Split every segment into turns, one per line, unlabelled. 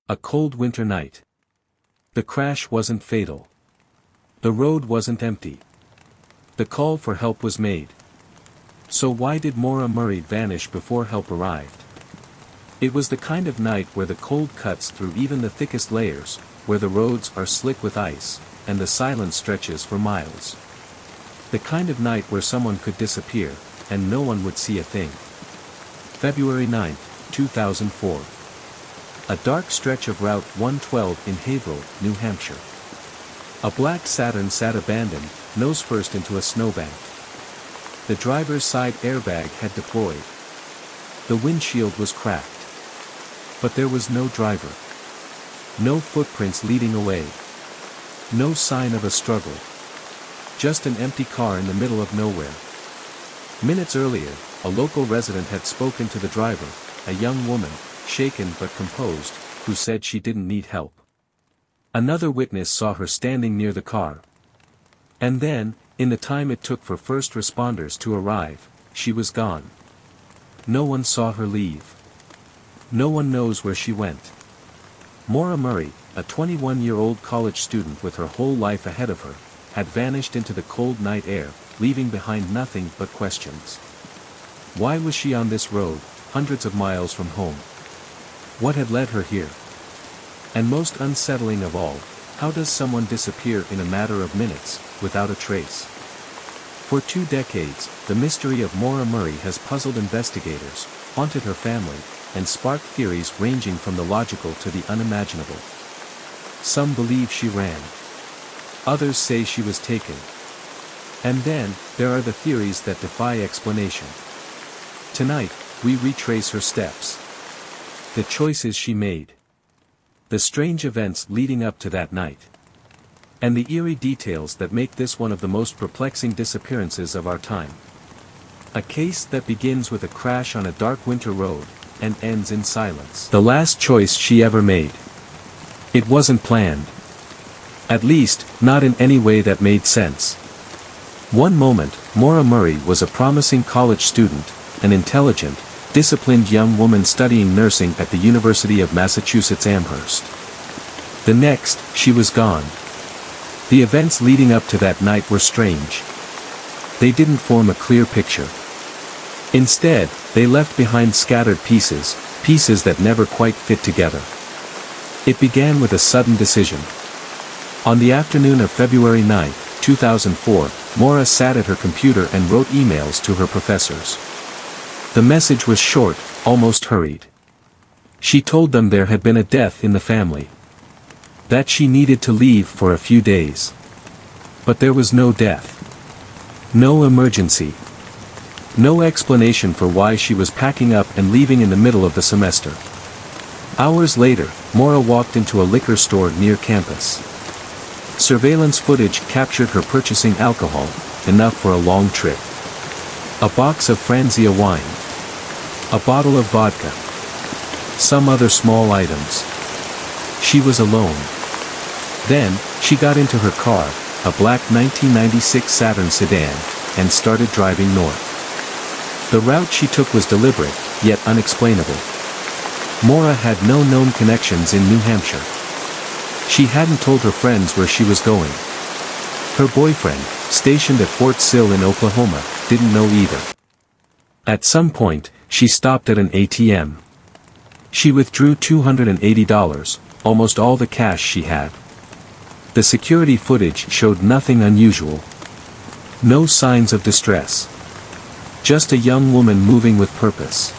A cold winter night. The crash wasn't fatal. The road wasn't empty. The call for help was made. So why did Maura Murray vanish before help arrived? It was the kind of night where the cold cuts through even the thickest layers, where the roads are slick with ice, and the silence stretches for miles. The kind of night where someone could disappear, and no one would see a thing. February 9, 2004. A dark stretch of Route 112 in Haverhill, New Hampshire. A black Saturn sat abandoned, nose first into a snowbank. The driver's side airbag had deployed. The windshield was cracked. But there was no driver. No footprints leading away. No sign of a struggle. Just an empty car in the middle of nowhere. Minutes earlier, a local resident had spoken to the driver, a young woman, shaken but composed, who said she didn't need help. Another witness saw her standing near the car. And then, in the time it took for first responders to arrive, she was gone. No one saw her leave. No one knows where she went. Maura Murray, a 21-year-old college student with her whole life ahead of her, had vanished into the cold night air, leaving behind nothing but questions. Why was she on this road, hundreds of miles from home? What had led her here? And most unsettling of all, how does someone disappear in a matter of minutes, without a trace? For 2 decades, the mystery of Maura Murray has puzzled investigators, haunted her family, and sparked theories ranging from the logical to the unimaginable. Some believe she ran. Others say she was taken. And then, there are the theories that defy explanation. Tonight, we retrace her steps. The choices she made. The strange events leading up to that night. And the eerie details that make this one of the most perplexing disappearances of our time. A case that begins with a crash on a dark winter road, and ends in silence. The last choice she ever made. It wasn't planned. At least, not in any way that made sense. One moment, Maura Murray was a promising college student, an intelligent, disciplined young woman studying nursing at the University of Massachusetts Amherst. The next, she was gone. The events leading up to that night were strange. They didn't form a clear picture. Instead, they left behind scattered pieces, pieces that never quite fit together. It began with a sudden decision. On the afternoon of February 9, 2004, Maura sat at her computer and wrote emails to her professors. The message was short, almost hurried. She told them there had been a death in the family. That she needed to leave for a few days. But there was no death. No emergency. No explanation for why she was packing up and leaving in the middle of the semester. Hours later, Maura walked into a liquor store near campus. Surveillance footage captured her purchasing alcohol, enough for a long trip. A box of Franzia wine. A bottle of vodka. Some other small items. She was alone. Then, she got into her car, a black 1996 Saturn sedan, and started driving north. The route she took was deliberate, yet unexplainable. Maura had no known connections in New Hampshire. She hadn't told her friends where she was going. Her boyfriend, stationed at Fort Sill in Oklahoma, didn't know either. At some point, she stopped at an ATM. She withdrew $280, almost all the cash she had. The security footage showed nothing unusual. No signs of distress. Just a young woman moving with purpose.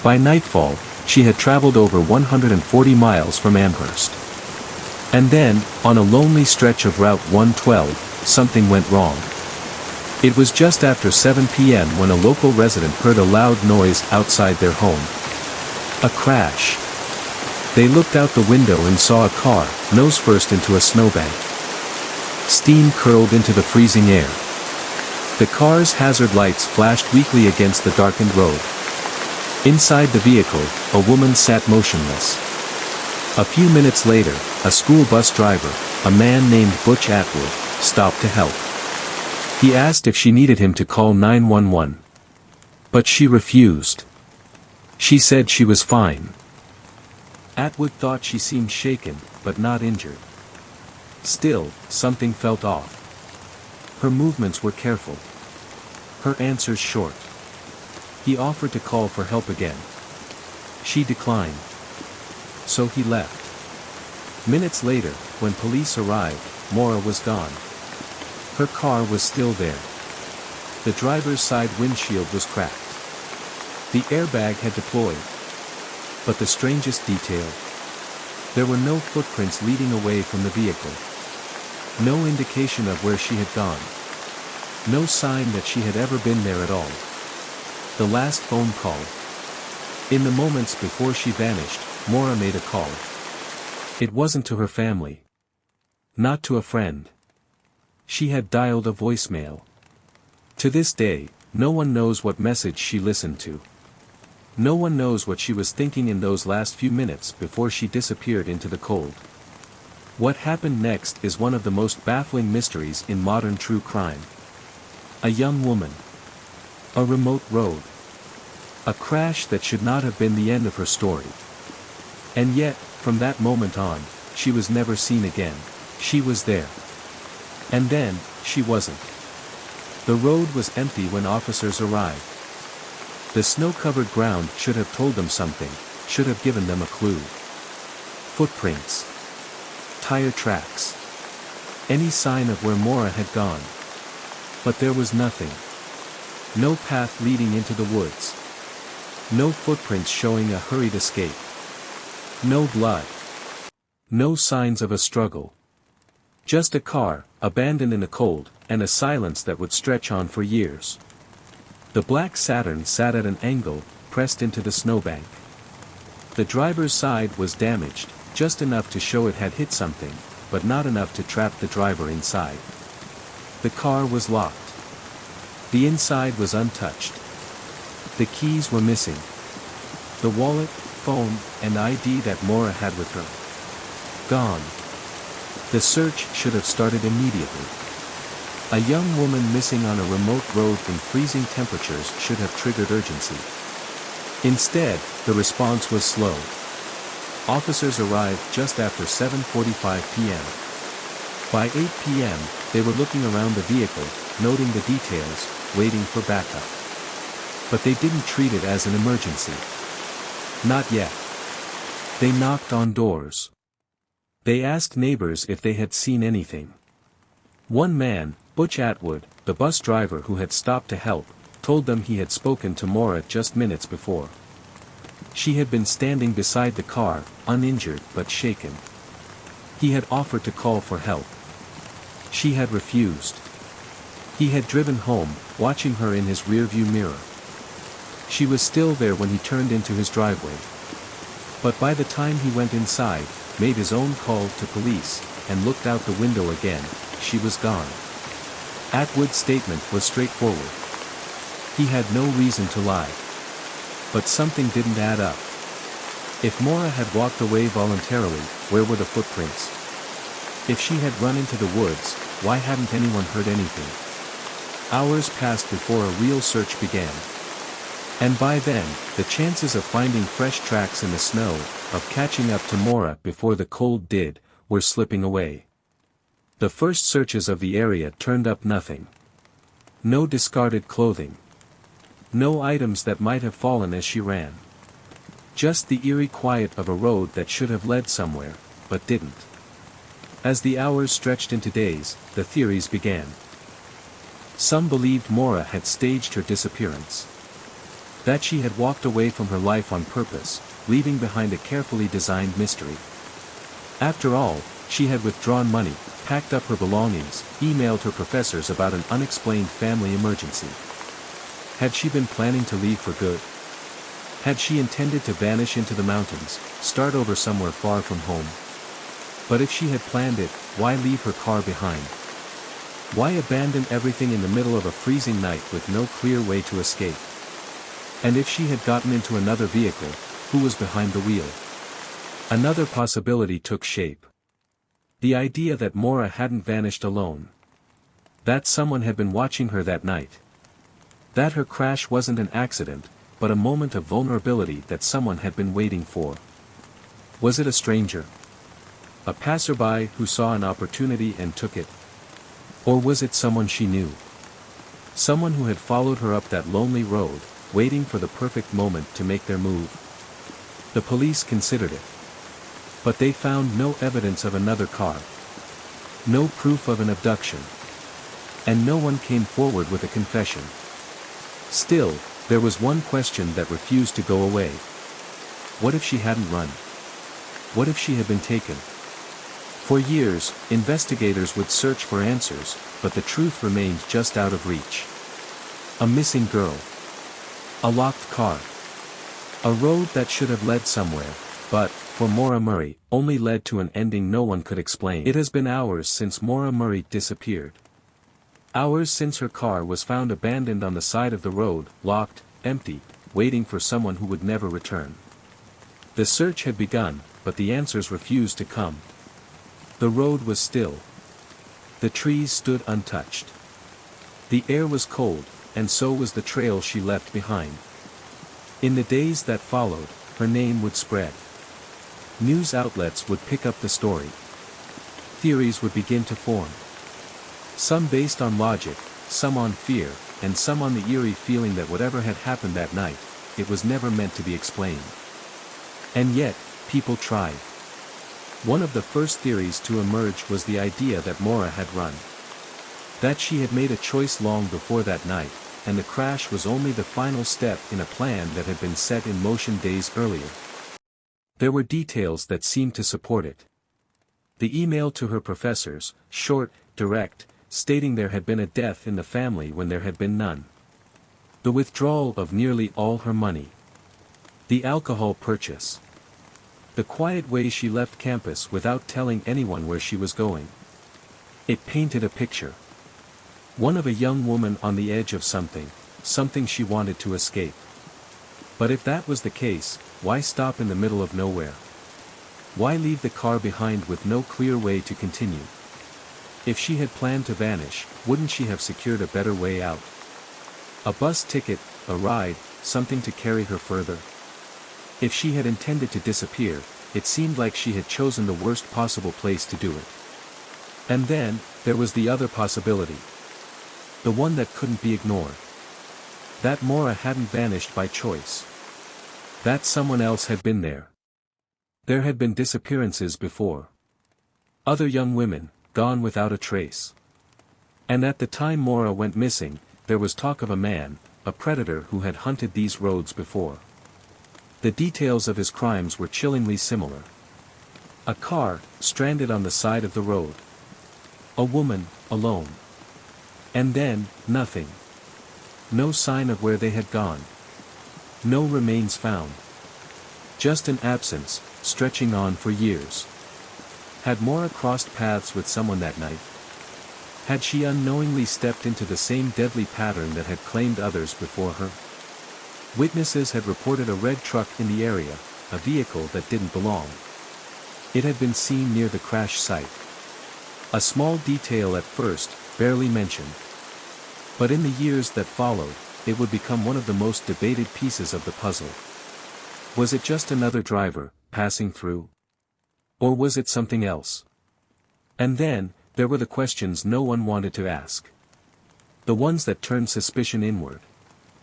By nightfall, she had traveled over 140 miles from Amherst. And then, on a lonely stretch of Route 112, something went wrong. It was just after 7 p.m. when a local resident heard a loud noise outside their home. A crash. They looked out the window and saw a car, nose first into a snowbank. Steam curled into the freezing air. The car's hazard lights flashed weakly against the darkened road. Inside the vehicle, a woman sat motionless. A few minutes later, a school bus driver, a man named Butch Atwood, stopped to help. He asked if she needed him to call 911. But she refused. She said she was fine. Atwood thought she seemed shaken, but not injured. Still, something felt off. Her movements were careful. Her answers short. He offered to call for help again. She declined. So he left. Minutes later, when police arrived, Maura was gone. Her car was still there. The driver's side windshield was cracked. The airbag had deployed. But the strangest detail: there were no footprints leading away from the vehicle. No indication of where she had gone. No sign that she had ever been there at all. The last phone call. In the moments before she vanished, Maura made a call. It wasn't to her family. Not to a friend. She had dialed a voicemail. To this day, no one knows what message she listened to. No one knows what she was thinking in those last few minutes before she disappeared into the cold. What happened next is one of the most baffling mysteries in modern true crime. A young woman. A remote road. A crash that should not have been the end of her story. And yet, from that moment on, she was never seen again. She was there. And then, she wasn't. The road was empty when officers arrived. The snow-covered ground should have told them something, should have given them a clue. Footprints. Tire tracks. Any sign of where Maura had gone. But there was nothing. No path leading into the woods. No footprints showing a hurried escape. No blood. No signs of a struggle. Just a car, abandoned in the cold, and a silence that would stretch on for years. The black Saturn sat at an angle, pressed into the snowbank. The driver's side was damaged, just enough to show it had hit something, but not enough to trap the driver inside. The car was locked. The inside was untouched. The keys were missing. The wallet, phone, and ID that Maura had with her. Gone. The search should have started immediately. A young woman missing on a remote road in freezing temperatures should have triggered urgency. Instead, the response was slow. Officers arrived just after 7:45 p.m. By 8 p.m., they were looking around the vehicle, noting the details, waiting for backup. But they didn't treat it as an emergency. Not yet. They knocked on doors. They asked neighbors if they had seen anything. One man, Butch Atwood, the bus driver who had stopped to help, told them he had spoken to Maura just minutes before. She had been standing beside the car, uninjured but shaken. He had offered to call for help. She had refused. He had driven home, watching her in his rearview mirror. She was still there when he turned into his driveway. But by the time he went inside, made his own call to police, and looked out the window again, she was gone. Atwood's statement was straightforward. He had no reason to lie. But something didn't add up. If Maura had walked away voluntarily, where were the footprints? If she had run into the woods, why hadn't anyone heard anything? Hours passed before a real search began. And by then, the chances of finding fresh tracks in the snow, of catching up to Maura before the cold did, were slipping away. The first searches of the area turned up nothing. No discarded clothing. No items that might have fallen as she ran. Just the eerie quiet of a road that should have led somewhere, but didn't. As the hours stretched into days, the theories began. Some believed Maura had staged her disappearance. That she had walked away from her life on purpose, leaving behind a carefully designed mystery. After all, she had withdrawn money, packed up her belongings, emailed her professors about an unexplained family emergency. Had she been planning to leave for good? Had she intended to vanish into the mountains, start over somewhere far from home? But if she had planned it, why leave her car behind? Why abandon everything in the middle of a freezing night with no clear way to escape? And if she had gotten into another vehicle, who was behind the wheel? Another possibility took shape. The idea that Maura hadn't vanished alone. That someone had been watching her that night. That her crash wasn't an accident, but a moment of vulnerability that someone had been waiting for. Was it a stranger? A passerby who saw an opportunity and took it? Or was it someone she knew? Someone who had followed her up that lonely road, waiting for the perfect moment to make their move? The police considered it. But they found no evidence of another car. No proof of an abduction. And no one came forward with a confession. Still, there was one question that refused to go away. What if she hadn't run? What if she had been taken? For years, investigators would search for answers, but the truth remained just out of reach. A missing girl. A locked car. A road that should have led somewhere, but, for Maura Murray, only led to an ending no one could explain. It has been hours since Maura Murray disappeared. Hours since her car was found abandoned on the side of the road, locked, empty, waiting for someone who would never return. The search had begun, but the answers refused to come. The road was still. The trees stood untouched. The air was cold, and so was the trail she left behind. In the days that followed, her name would spread. News outlets would pick up the story. Theories would begin to form. Some based on logic, some on fear, and some on the eerie feeling that whatever had happened that night, it was never meant to be explained. And yet, people tried. One of the first theories to emerge was the idea that Maura had run. That she had made a choice long before that night, and the crash was only the final step in a plan that had been set in motion days earlier. There were details that seemed to support it. The email to her professors, short, direct, stating there had been a death in the family when there had been none. The withdrawal of nearly all her money. The alcohol purchase. The quiet way she left campus without telling anyone where she was going. It painted a picture. One of a young woman on the edge of something she wanted to escape. But if that was the case, why stop in the middle of nowhere? Why leave the car behind with no clear way to continue? If she had planned to vanish, wouldn't she have secured a better way out? A bus ticket, a ride, something to carry her further? If she had intended to disappear, it seemed like she had chosen the worst possible place to do it. And then, there was the other possibility. The one that couldn't be ignored. That Maura hadn't vanished by choice. That someone else had been there. There had been disappearances before. Other young women, gone without a trace. And at the time Maura went missing, there was talk of a man, a predator who had hunted these roads before. The details of his crimes were chillingly similar. A car, stranded on the side of the road. A woman, alone. And then, nothing. No sign of where they had gone. No remains found. Just an absence, stretching on for years. Had Maura crossed paths with someone that night? Had she unknowingly stepped into the same deadly pattern that had claimed others before her? Witnesses had reported a red truck in the area, a vehicle that didn't belong. It had been seen near the crash site. A small detail at first, barely mentioned. But in the years that followed, it would become one of the most debated pieces of the puzzle. Was it just another driver, passing through? Or was it something else? And then, there were the questions no one wanted to ask. The ones that turned suspicion inward.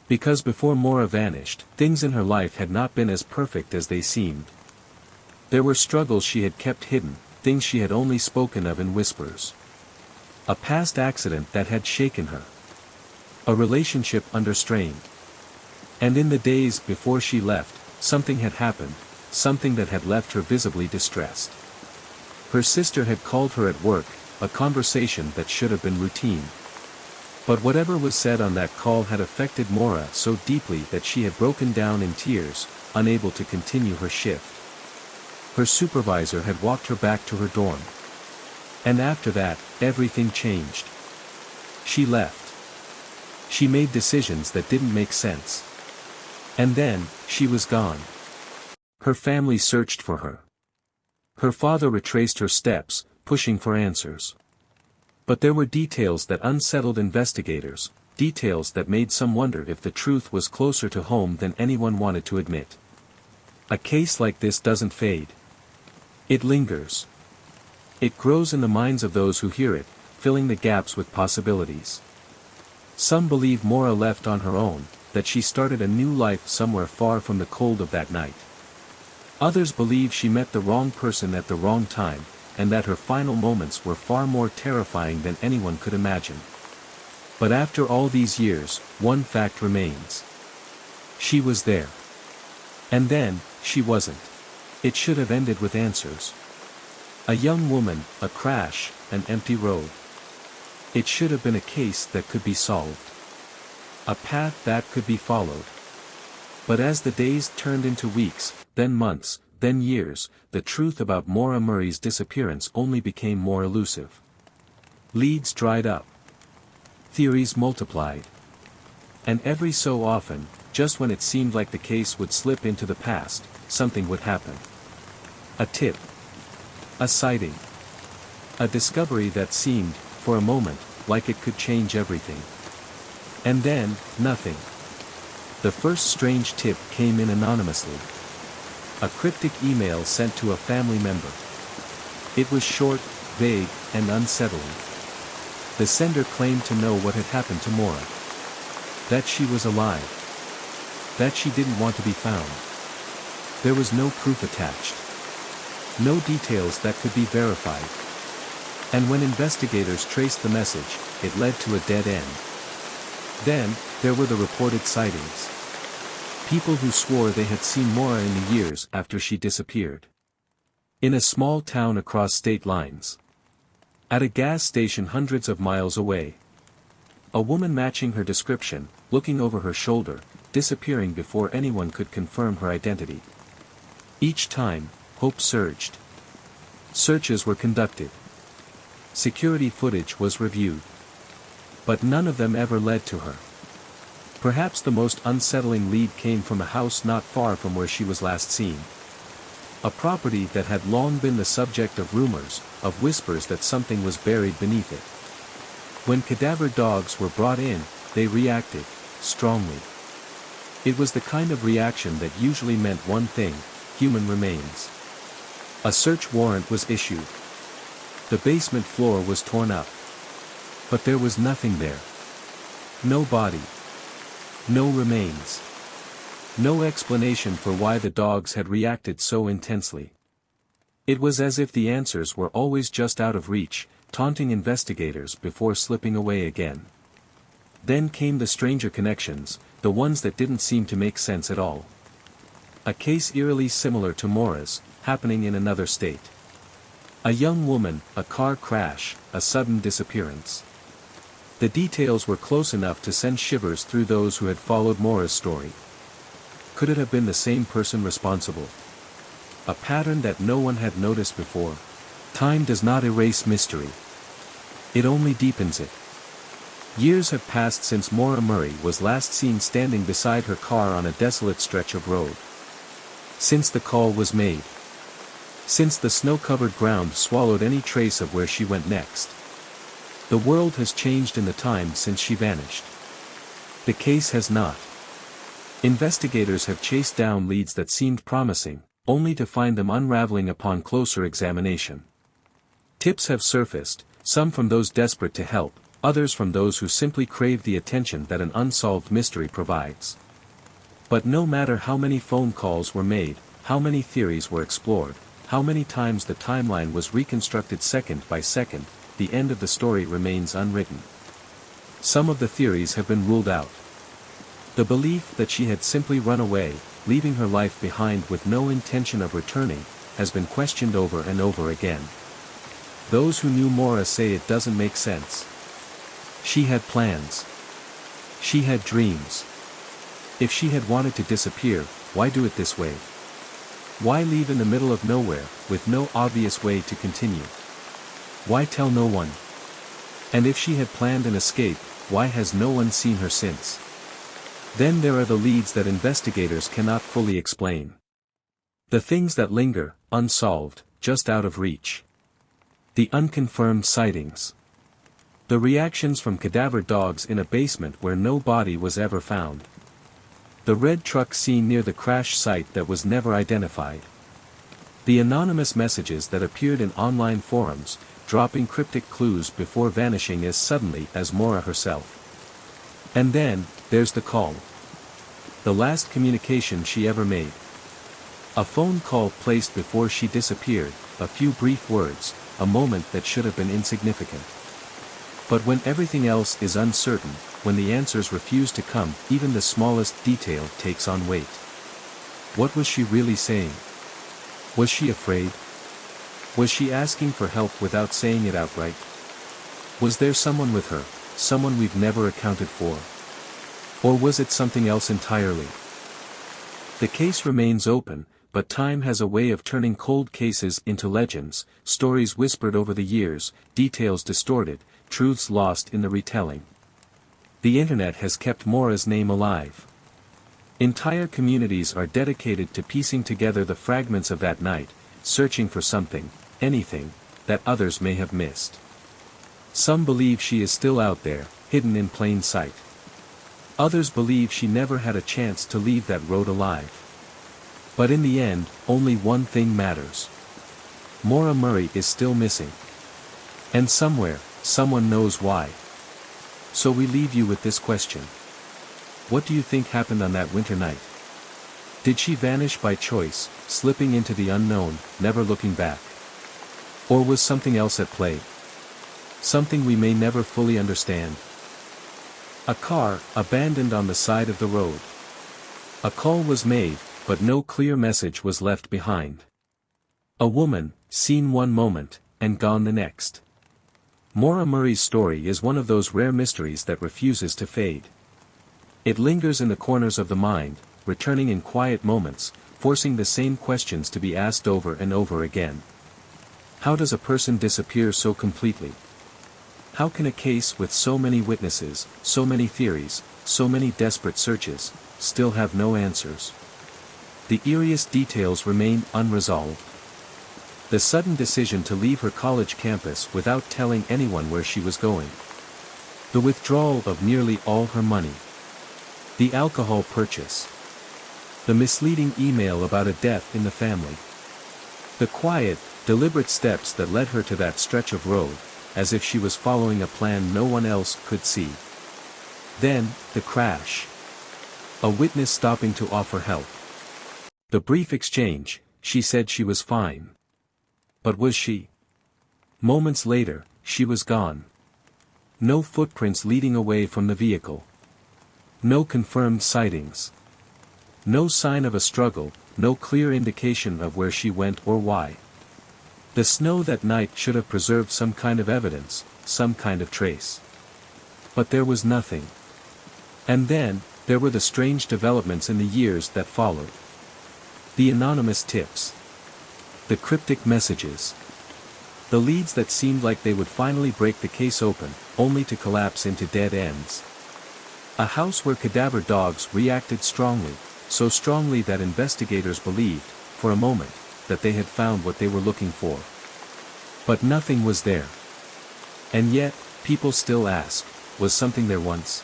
Because before Maura vanished, things in her life had not been as perfect as they seemed. There were struggles she had kept hidden, things she had only spoken of in whispers. A past accident that had shaken her. A relationship under strain. And in the days before she left, something had happened, something that had left her visibly distressed. Her sister had called her at work, a conversation that should have been routine. But whatever was said on that call had affected Maura so deeply that she had broken down in tears, unable to continue her shift. Her supervisor had walked her back to her dorm. And after that, everything changed. She left. She made decisions that didn't make sense. And then, she was gone. Her family searched for her. Her father retraced her steps, pushing for answers. But there were details that unsettled investigators, details that made some wonder if the truth was closer to home than anyone wanted to admit. A case like this doesn't fade. It lingers. It grows in the minds of those who hear it, filling the gaps with possibilities. Some believe Maura left on her own, that she started a new life somewhere far from the cold of that night. Others believe she met the wrong person at the wrong time, and that her final moments were far more terrifying than anyone could imagine. But after all these years, one fact remains. She was there. And then, she wasn't. It should have ended with answers. A young woman, a crash, an empty road. It should have been a case that could be solved. A path that could be followed. But as the days turned into weeks, then months, then years, the truth about Maura Murray's disappearance only became more elusive. Leads dried up. Theories multiplied. And every so often, just when it seemed like the case would slip into the past, something would happen. A tip. A sighting. A discovery that seemed, for a moment, like it could change everything. And then, nothing. The first strange tip came in anonymously. A cryptic email sent to a family member. It was short, vague, and unsettling. The sender claimed to know what had happened to Maura. That she was alive. That she didn't want to be found. There was no proof attached. No details that could be verified. And when investigators traced the message, it led to a dead end. Then, there were the reported sightings. People who swore they had seen Maura in the years after she disappeared. In a small town across state lines. At a gas station hundreds of miles away. A woman matching her description, looking over her shoulder, disappearing before anyone could confirm her identity. Each time, hope surged. Searches were conducted. Security footage was reviewed. But none of them ever led to her. Perhaps the most unsettling lead came from a house not far from where she was last seen. A property that had long been the subject of rumors, of whispers that something was buried beneath it. When cadaver dogs were brought in, they reacted, strongly. It was the kind of reaction that usually meant one thing: human remains. A search warrant was issued. The basement floor was torn up. But there was nothing there. No body. No remains. No explanation for why the dogs had reacted so intensely. It was as if the answers were always just out of reach, taunting investigators before slipping away again. Then came the stranger connections, the ones that didn't seem to make sense at all. A case eerily similar to Maura's, happening in another state. A young woman, a car crash, a sudden disappearance. The details were close enough to send shivers through those who had followed Maura's story. Could it have been the same person responsible? A pattern that no one had noticed before. Time does not erase mystery. It only deepens it. Years have passed since Maura Murray was last seen standing beside her car on a desolate stretch of road. Since the call was made. Since the snow-covered ground swallowed any trace of where she went next. The world has changed in the time since she vanished. The case has not. Investigators have chased down leads that seemed promising, only to find them unraveling upon closer examination. Tips have surfaced, some from those desperate to help, others from those who simply crave the attention that an unsolved mystery provides. But no matter how many phone calls were made, how many theories were explored, how many times the timeline was reconstructed second by second, the end of the story remains unwritten. Some of the theories have been ruled out. The belief that she had simply run away, leaving her life behind with no intention of returning, has been questioned over and over again. Those who knew Maura say it doesn't make sense. She had plans. She had dreams. If she had wanted to disappear, why do it this way? Why leave in the middle of nowhere, with no obvious way to continue? Why tell no one? And if she had planned an escape, why has no one seen her since? Then there are the leads that investigators cannot fully explain. The things that linger, unsolved, just out of reach. The unconfirmed sightings. The reactions from cadaver dogs in a basement where no body was ever found. The red truck seen near the crash site that was never identified. The anonymous messages that appeared in online forums, dropping cryptic clues before vanishing as suddenly as Maura herself. And then, there's the call. The last communication she ever made. A phone call placed before she disappeared, a few brief words, a moment that should have been insignificant. But when everything else is uncertain, when the answers refuse to come, even the smallest detail takes on weight. What was she really saying? Was she afraid? Was she asking for help without saying it outright? Was there someone with her, someone we've never accounted for? Or was it something else entirely? The case remains open, but time has a way of turning cold cases into legends, stories whispered over the years, details distorted, truths lost in the retelling. The internet has kept Maura's name alive. Entire communities are dedicated to piecing together the fragments of that night, searching for something, anything, that others may have missed. Some believe she is still out there, hidden in plain sight. Others believe she never had a chance to leave that road alive. But in the end, only one thing matters. Maura Murray is still missing. And somewhere, someone knows why. So we leave you with this question. What do you think happened on that winter night? Did she vanish by choice, slipping into the unknown, never looking back? Or was something else at play? Something we may never fully understand. A car, abandoned on the side of the road. A call was made, but no clear message was left behind. A woman, seen one moment, and gone the next. Maura Murray's story is one of those rare mysteries that refuses to fade. It lingers in the corners of the mind, returning in quiet moments, forcing the same questions to be asked over and over again. How does a person disappear so completely? How can a case with so many witnesses, so many theories, so many desperate searches, still have no answers? The eeriest details remain unresolved. The sudden decision to leave her college campus without telling anyone where she was going. The withdrawal of nearly all her money. The alcohol purchase. The misleading email about a death in the family. The quiet, deliberate steps that led her to that stretch of road, as if she was following a plan no one else could see. Then, the crash. A witness stopping to offer help. The brief exchange, she said she was fine. But was she? Moments later, she was gone. No footprints leading away from the vehicle. No confirmed sightings. No sign of a struggle, no clear indication of where she went or why. The snow that night should have preserved some kind of evidence, some kind of trace. But there was nothing. And then, there were the strange developments in the years that followed. The anonymous tips. The cryptic messages. The leads that seemed like they would finally break the case open, only to collapse into dead ends. A house where cadaver dogs reacted strongly, so strongly that investigators believed, for a moment, that they had found what they were looking for. But nothing was there. And yet, people still ask, was something there once?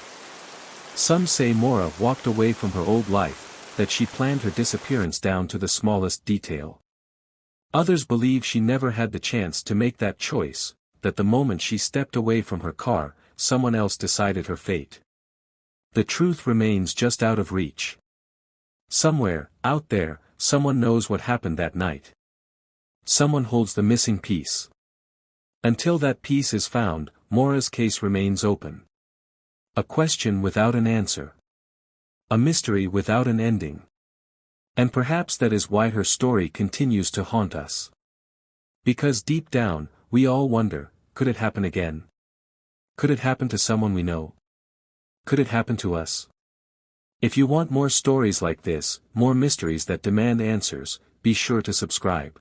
Some say Maura walked away from her old life, that she planned her disappearance down to the smallest detail. Others believe she never had the chance to make that choice, that the moment she stepped away from her car, someone else decided her fate. The truth remains just out of reach. Somewhere, out there, someone knows what happened that night. Someone holds the missing piece. Until that piece is found, Maura's case remains open. A question without an answer. A mystery without an ending. And perhaps that is why her story continues to haunt us. Because deep down, we all wonder, could it happen again? Could it happen to someone we know? Could it happen to us? If you want more stories like this, more mysteries that demand answers, be sure to subscribe.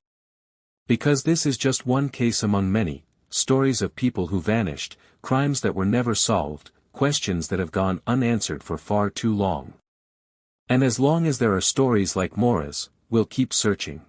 Because this is just one case among many, stories of people who vanished, crimes that were never solved, questions that have gone unanswered for far too long. And as long as there are stories like Maura's, we'll keep searching.